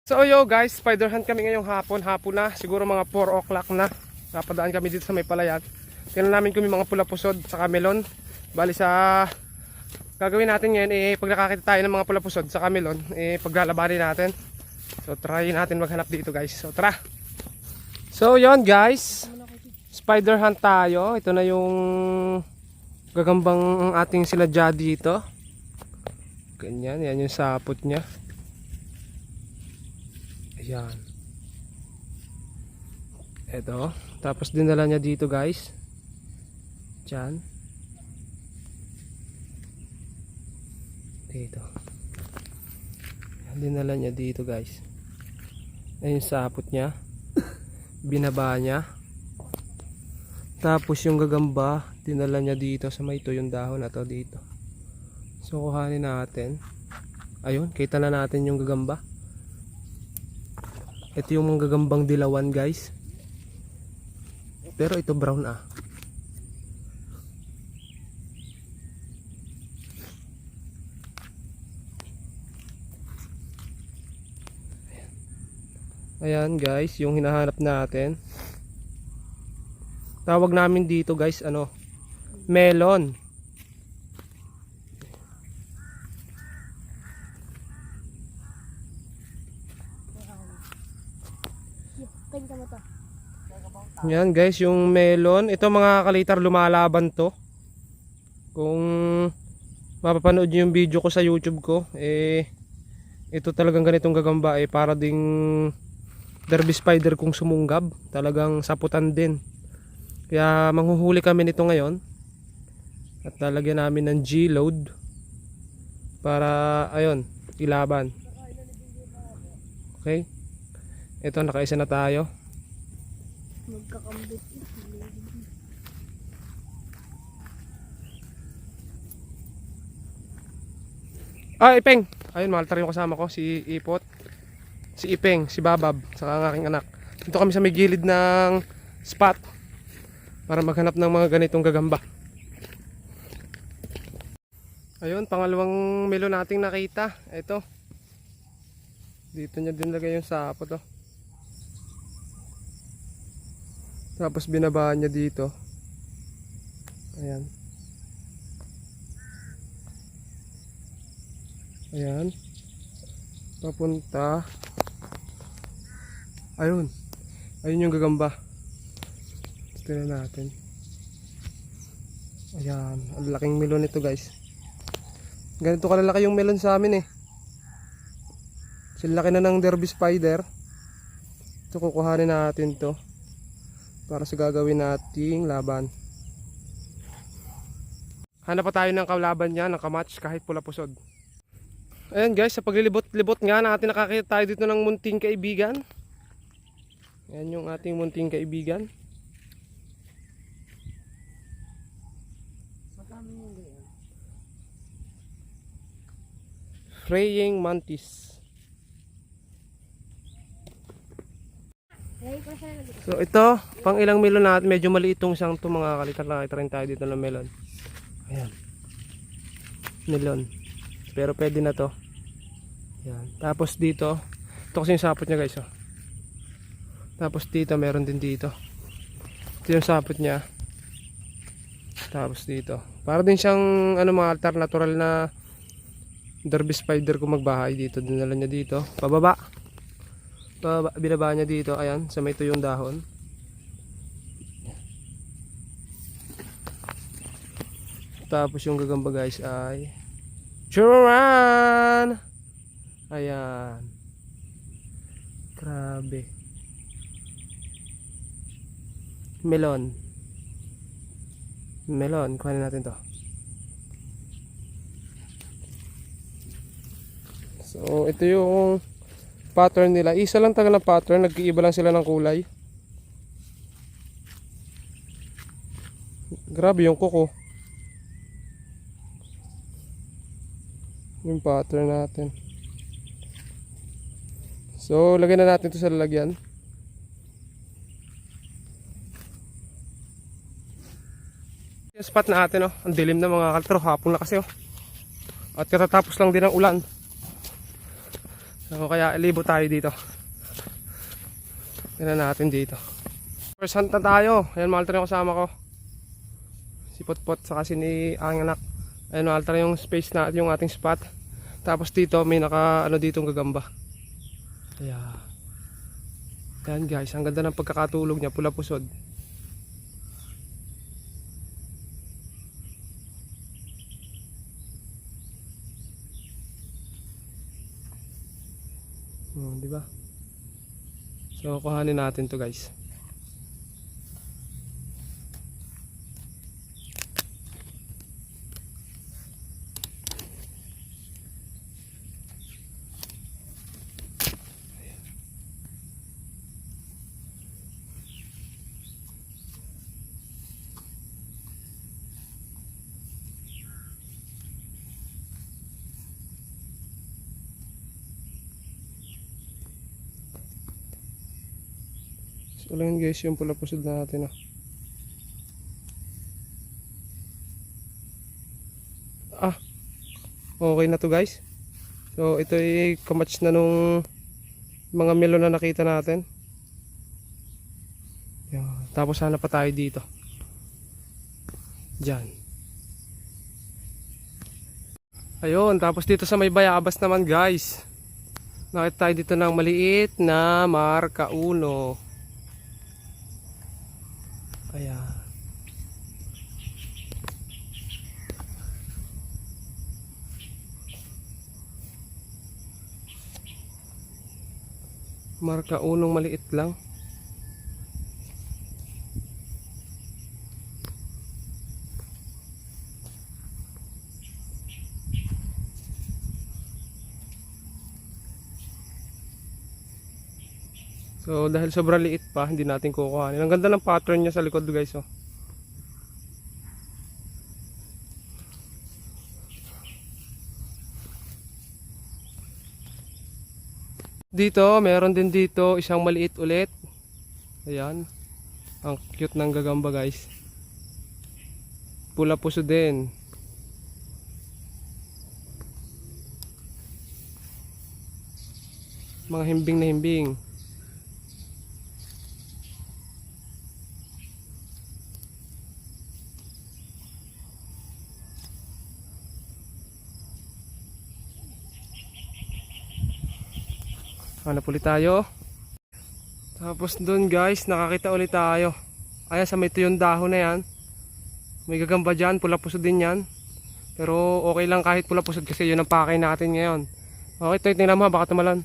So yo guys, spider hunt kami ngayong hapon na, siguro mga 4 o'clock na. Napadaan kami dito sa may palayan. Tingnan namin kung may mga pula pusod sa melon. Bali sa gagawin natin ngayon, pag nakakita tayo ng mga pula pusod sa melon, paglalabanin natin. So try natin maghanap dito guys. So tara. So yon guys, spider hunt tayo. Ito na yung gagambang ating sinadya dito. Ganyan, yan yung sapot niya. Ayan. Ito. Tapos dinala niya dito guys. Diyan. Dito. Dinala niya dito guys. Ayun sapot niya. Binaba niya. Tapos yung gagamba, dinala niya dito sa may tuyong dahon na to dito. So kuhanin natin. Ayun, kita na natin yung gagamba. Ito yung mga gagambang dilawan guys. Pero ito brown ah. Ayan guys, yung hinahanap natin. Tawag namin dito guys, melon. Yan guys, yung melon. Ito mga kalitar, lumalaban to. Kung mapapanood nyo yung video ko sa YouTube ko, ito talagang ganitong gagamba, para ding derby spider kung sumunggab. Talagang saputan din. Kaya manghuhuli kami nito ngayon. At lalagyan namin ng G-load para ayun, ilaban. Okay. Ito, nakaisa na tayo. Magkakambit. Ipeng. Ayun, maltar yung kasama ko, si Ipot, si Ipeng, si Babab, saka ang aking anak. Dito kami sa may gilid ng spot para maghanap ng mga ganitong gagamba. Ayun, pangalawang melon nating nakita. Ito. Dito niya din lagay yung sapot, oh. Tapos binabaan niya dito. Ayan. Ayan. Papunta. Ayun. Ayun yung gagamba. Tingnan natin. Ayan. Ang laking melon nito guys. Ganito kalalaki yung melon sa amin eh. Silaki na ng derby spider. Ito, kukuhanin natin to para sa gagawin nating laban. Hanap pa tayo ng kalaban niya, ng kamatch kahit pula pusod. Ayan guys, sa paglilibot-libot nga natin nakakita tayo dito ng munting kaibigan. Ayan yung ating munting kaibigan. Praying mantis. So ito, pang ilang melon natin, medyo maliit itong isang to mga kalitar, nakita rin tayo dito ng melon. Ayan. Melon. Pero pwede na to. Ayan. Tapos dito, ito kasi yung sapot niya guys, oh. Tapos dito, meron din dito. Ito yung sapot niya. Tapos dito. Para din siyang mga altar natural na derby spider kung magbahay dito. Dinala niya dito. Pababa. Binaba niya dito, ayan, sa may tuyong dahon. Tapos yung gagamba guys ay Churan! Ayan. Grabe. Melon. Melon, kuhanin natin to. So ito yung pattern nila. Isa lang tagal ng pattern, nag-iiba lang sila ng kulay. Grabe yung kuko. Yung pattern natin. So lagyan na natin ito sa lalagyan. Yung spot natin, oh. Ang dilim na mga kaltro, hapon na kasi, oh. At katatapos lang din ang ulan. So, kaya libo tayo dito. Tignan natin dito. First hunt na tayo. Ayan, Malter yung kasama ko. Si Potpot saka si ni ang anak. Ayan, Malter yung space na yung ating spot. Tapos dito may naka ano ditong gagamba. Ayan. Ayan guys, ang ganda ng pagkakatulog niya, pula pusod. Di ba? So kuhanin natin to guys. So lang guys yung pula pusod natin. Okay na to guys. So ito ay kamatch na nung mga melon na nakita natin. Yan. Tapos sana pa tayo dito. Diyan. Ayun, tapos dito sa may bayabas naman guys. Nakita tayo dito ng maliit na marka uno. Ayan. Marka unong maliit lang. So dahil sobrang liit pa, hindi natin kukuhanin. Ang ganda ng pattern niya sa likod guys. Oh. Dito, meron din dito isang maliit ulit. Ayan. Ang cute ng gagamba guys. Pula puso din. Mga himbing na himbing. Hanap ulit tayo. Tapos dun guys, nakakita ulit tayo. Ayan sa may tuyong dahon na yan. May gagamba dyan, pula pusod din yan. Pero okay lang kahit pula pusod kasi yun ang pakay natin ngayon. Okay, tingnan mo baka tumalan.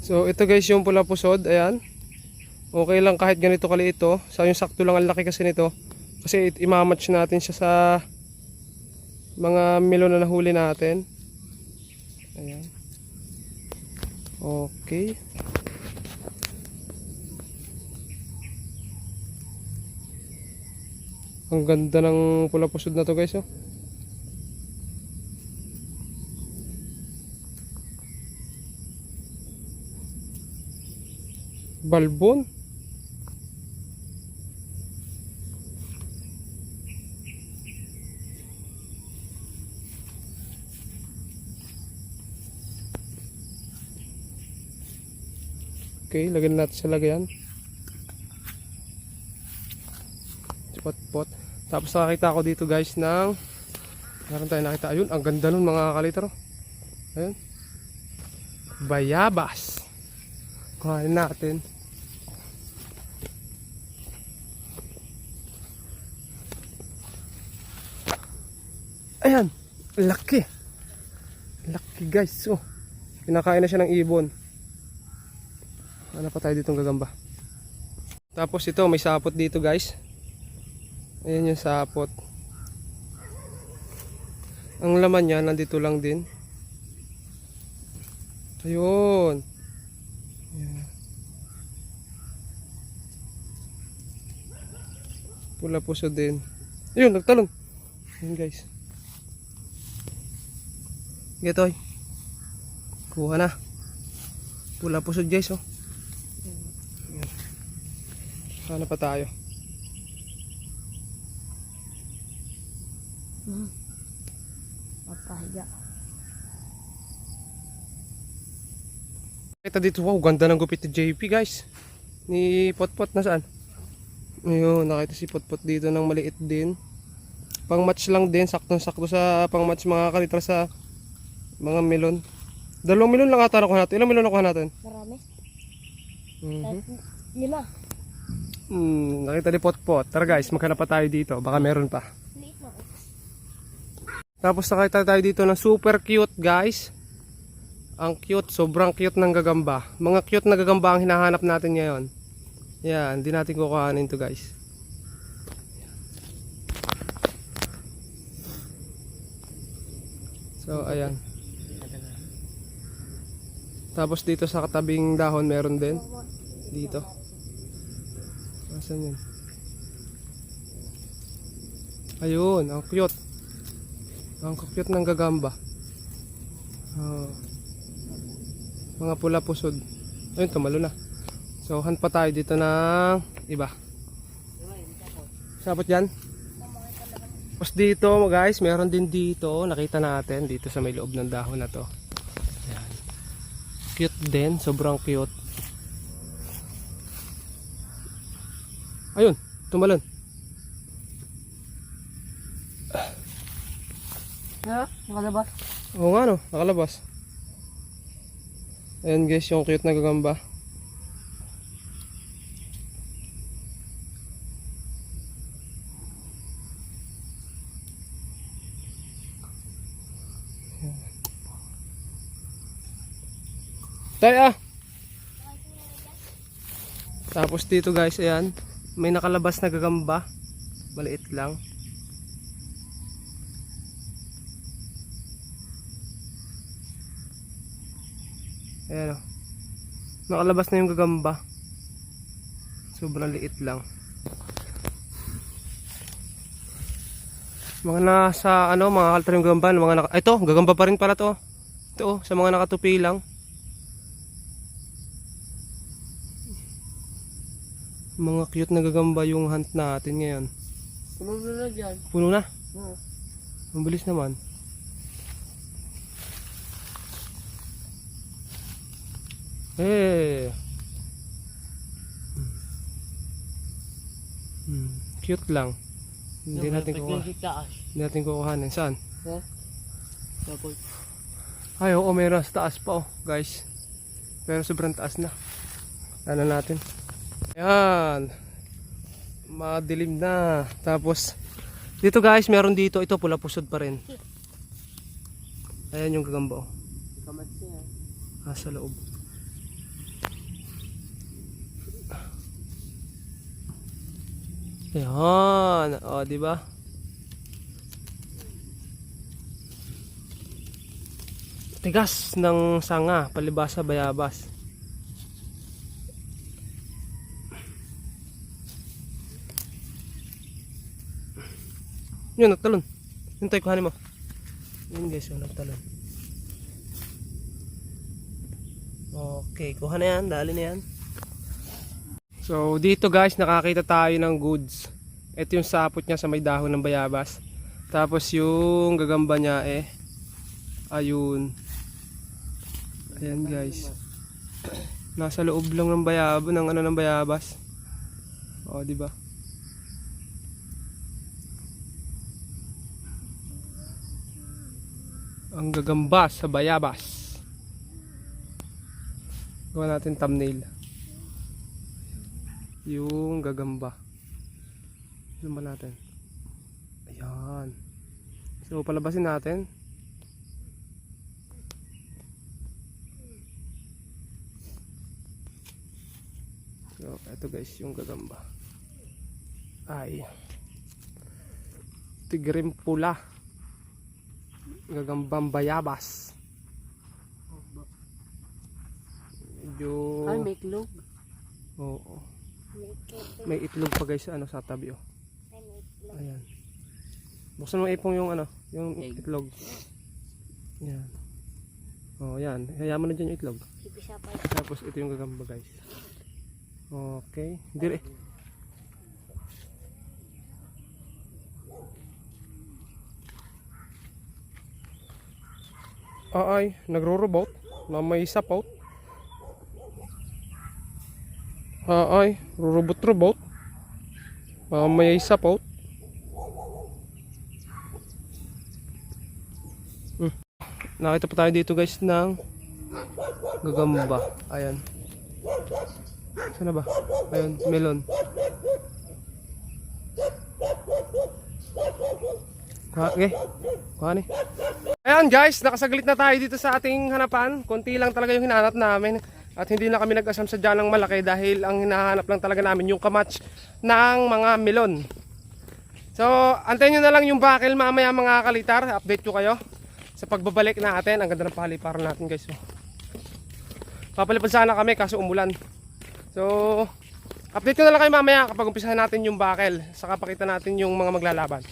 So ito guys yung pula pusod, ayan. Okay lang kahit ganito kaliit ito. So yung sakto lang ang laki kasi nito. Kasi imamatch natin siya sa mga melon na nahuli natin. Ayan. Okay. Ang ganda ng pula pusod na to guys. Oh. Balbon. Okay, lagyan natin sa lagayan. Pot. Tapos nakakita ko dito guys ng meron tayong nakita. Ayun, ang ganda nun mga kalitro. Ayun. Bayabas. Kuhanin natin. Ayan, laki. Laki guys. Oh, kinakain na siya ng ibon. Ano pa tayo ditong gagamba. Tapos ito, may sapot dito guys. Ayan yung sapot. Ang laman niya nandito lang din. Ayun. Ayan. Pula puso din. Ayun, nagtalon. Ayan guys. Getoy. Kuha na. Pula pusod guys, oh. Ayan. Sana pa tayo. Papahiga. Kita dito, wow, ganda ng gupit ni JP guys. Ni Potpot na saan? Ayun, nakita si Potpot dito ng maliit din. Pang match lang din, sakto-sakto sa pang match mga kalitra sa mga melon. 2 melon lang ata nakuha natin. Ilang melon nakuha natin? Marami. Mhm. 5. Nakita ni Potpot. Tara guys, maghanap pa tayo dito. Baka meron pa. Liit na. Tapos nakita tayo dito ng super cute guys. Ang cute, sobrang cute ng gagamba. Mga cute na gagamba ang hinahanap natin ngayon. Yan, hindi natin kukuhanin to guys. So, ayan. Tapos dito sa katabing dahon meron din. Dito. Nasaan yun? Ayun, ang cute. Ang cute ng gagamba. Oh. Mga pula pusod. Ayun, tumalo na. So, hunt pa tayo dito ng iba. Sabot yan. Tapos dito guys, meron din dito. Nakita natin dito sa may loob ng dahon na to. Ayan. Cute din. Sobrang cute. Ayun, tumalon. Ha? Nakalabas. Oo nga no, nakalabas. Ayan guys, yung cute na gagamba. Tay ah! Tapos dito guys, ayan. May nakalabas na gagamba. Maliit lang. Ayan o. Nakalabas na yung gagamba. Sobrang liit lang. Mga nasa ano, mga kaltar yung gagamba, mga naka, ito, gagamba pa rin pala to. Ito, sa mga nakatupi lang. Mga cute na gagamba yung hunt natin ngayon. Puno na dyan. Puno na. Oo. Ang bilis naman. Eh. Cute lang. Hindi natin kukuha. Hindi natin kukuhanin. Saan? Ha? Tapos. Ay, oo, meron sa taas pa, oh, guys. Pero sobrang taas na. Ano natin? Ayan. Madilim na. Tapos, dito guys, meron dito. Ito, pula pusod pa rin. Ayan yung gagamba, oh. Kamat siya. Sa loob. Ayan. O, diba? Tigas ng sanga, palibasa bayabas. Yun, nagtalon. Yun tayo, kuhanin mo. Yun guys, yun, nagtalon. Okay, kuha na yan, dali na yan. So, dito guys, nakakita tayo ng goods. Ito yung sapot niya sa may dahon ng bayabas. Tapos yung gagamba niya ayun. Ayan guys. Nasa loob lang ng bayabas, ng bayabas. O, di ba? Ang gagamba sa bayabas. Gawa natin thumbnail. Yung gagamba. Zoom ba natin? Ayan. So, palabasin natin. So, ito guys, yung gagamba. Ay. Tigrim pula. Gagambang bayabas. Medyo... Ay, may itlog. Oo. May itlog pa guys sa tabi, oh. Ayan. Buksan mo ipong yung yung itlog. Ayan. Oh, yan. Hayaan mo na dyan yung itlog. Ipisa pa. Tapos ito yung gagamba guys. Okay. Dire. Ay, nagro-robot na may sapaw. Ay, robot-robot. May sapaw. Nakita pa tayo dito guys ng gagamba. Ayan. Saan na ba? Ayun, melon. Okay. Kuha ni. Ayan guys, nakasaglit na tayo dito sa ating hanapan. Konti lang talaga yung hinahanap namin. At hindi na kami nag-asam sa dyan ng malaki dahil ang hinahanap lang talaga namin yung kamatch ng mga melon. So, antayin nyo na lang yung bakil mamaya mga kalitar. Update ko kayo sa pagbabalik natin. Ang ganda ng paliparan natin guys. Papalipad sana kami kaso umulan. So, update ko na lang kayo mamaya kapag umpisahan natin yung bakil. Saka pakita natin yung mga maglalaban.